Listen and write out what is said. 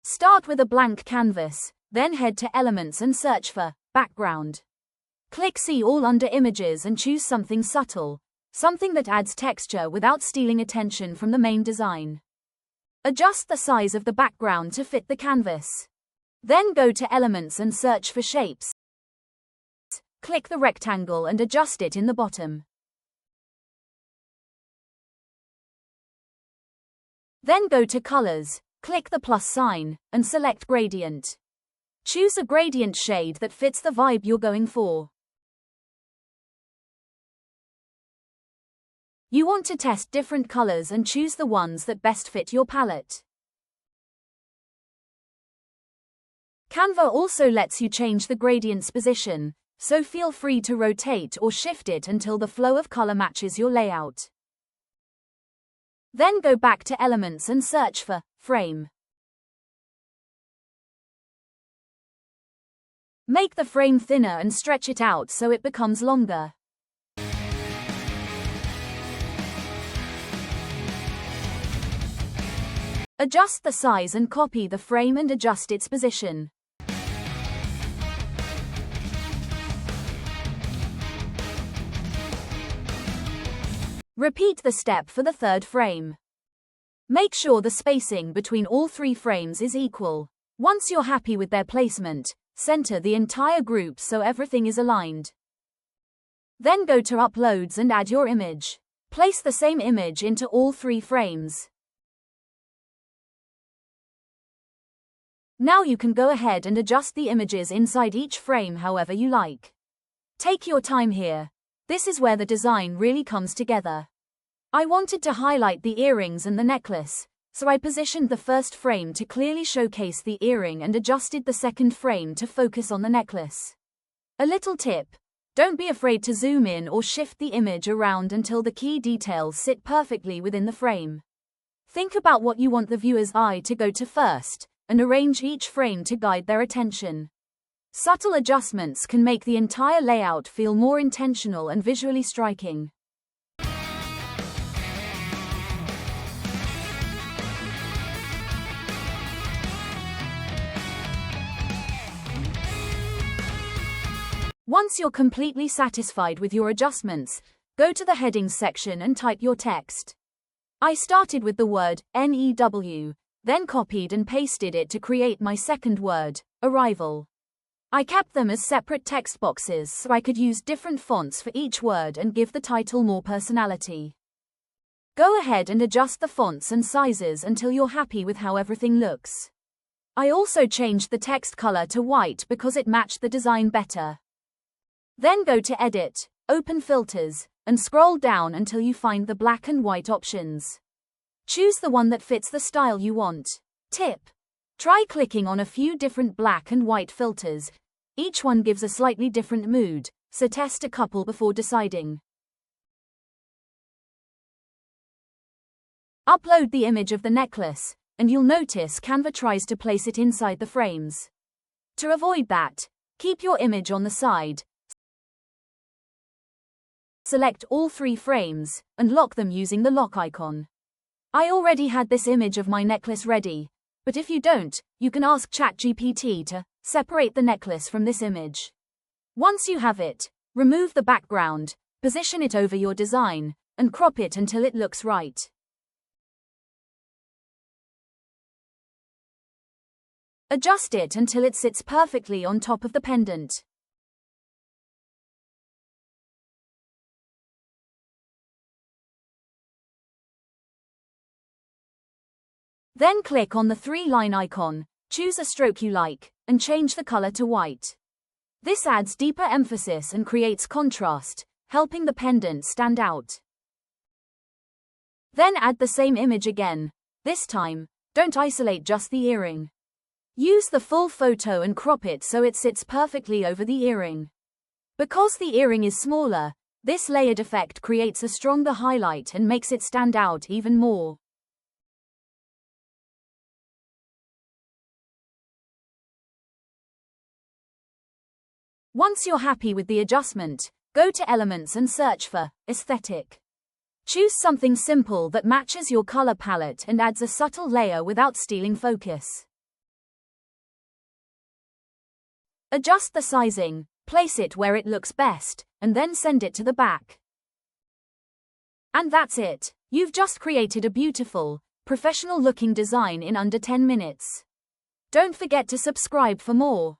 Start with a blank canvas, then head to Elements and search for Background. Click See All under Images and choose something subtle, something that adds texture without stealing attention from the main design. Adjust the size of the background to fit the canvas. Then go to Elements and search for Shapes. Click the rectangle and adjust it in the bottom. Then go to Colors, click the plus sign, and select Gradient. Choose a gradient shade that fits the vibe you're going for. You want to test different colors and choose the ones that best fit your palette. Canva also lets you change the gradient's position, so feel free to rotate or shift it until the flow of color matches your layout. Then go back to Elements and search for Frame. Make the frame thinner and stretch it out so it becomes longer. Adjust the size and copy the frame and adjust its position. Repeat the step for the third frame. Make sure the spacing between all three frames is equal. Once you're happy with their placement, center the entire group so everything is aligned. Then go to Uploads and add your image. Place the same image into all three frames. Now you can go ahead and adjust the images inside each frame however you like. Take your time here. This is where the design really comes together. I wanted to highlight the earrings and the necklace, so I positioned the first frame to clearly showcase the earring and adjusted the second frame to focus on the necklace. A little tip: don't be afraid to zoom in or shift the image around until the key details sit perfectly within the frame. Think about what you want the viewer's eye to go to first, and arrange each frame to guide their attention. Subtle adjustments can make the entire layout feel more intentional and visually striking. Once you're completely satisfied with your adjustments, go to the Headings section and type your text. I started with the word NEW, then copied and pasted it to create my second word, arrival. I kept them as separate text boxes so I could use different fonts for each word and give the title more personality. Go ahead and adjust the fonts and sizes until you're happy with how everything looks. I also changed the text color to white because it matched the design better. Then go to Edit, open Filters, and scroll down until you find the black and white options. Choose the one that fits the style you want. Tip: try clicking on a few different black and white filters. Each one gives a slightly different mood, so test a couple before deciding. Upload the image of the necklace, and you'll notice Canva tries to place it inside the frames. To avoid that, keep your image on the side. Select all three frames, and lock them using the lock icon. I already had this image of my necklace ready, but if you don't, you can ask ChatGPT to separate the necklace from this image. Once you have it, remove the background, position it over your design, and crop it until it looks right. Adjust it until it sits perfectly on top of the pendant. Then click on the three-line icon, choose a stroke you like, and change the color to white. This adds deeper emphasis and creates contrast, helping the pendant stand out. Then add the same image again. This time, don't isolate just the earring. Use the full photo and crop it so it sits perfectly over the earring. Because the earring is smaller, this layered effect creates a stronger highlight and makes it stand out even more. Once you're happy with the adjustment, go to Elements and search for Aesthetic. Choose something simple that matches your color palette and adds a subtle layer without stealing focus. Adjust the sizing, place it where it looks best, and then send it to the back. And that's it. You've just created a beautiful, professional-looking design in under 10 minutes. Don't forget to subscribe for more.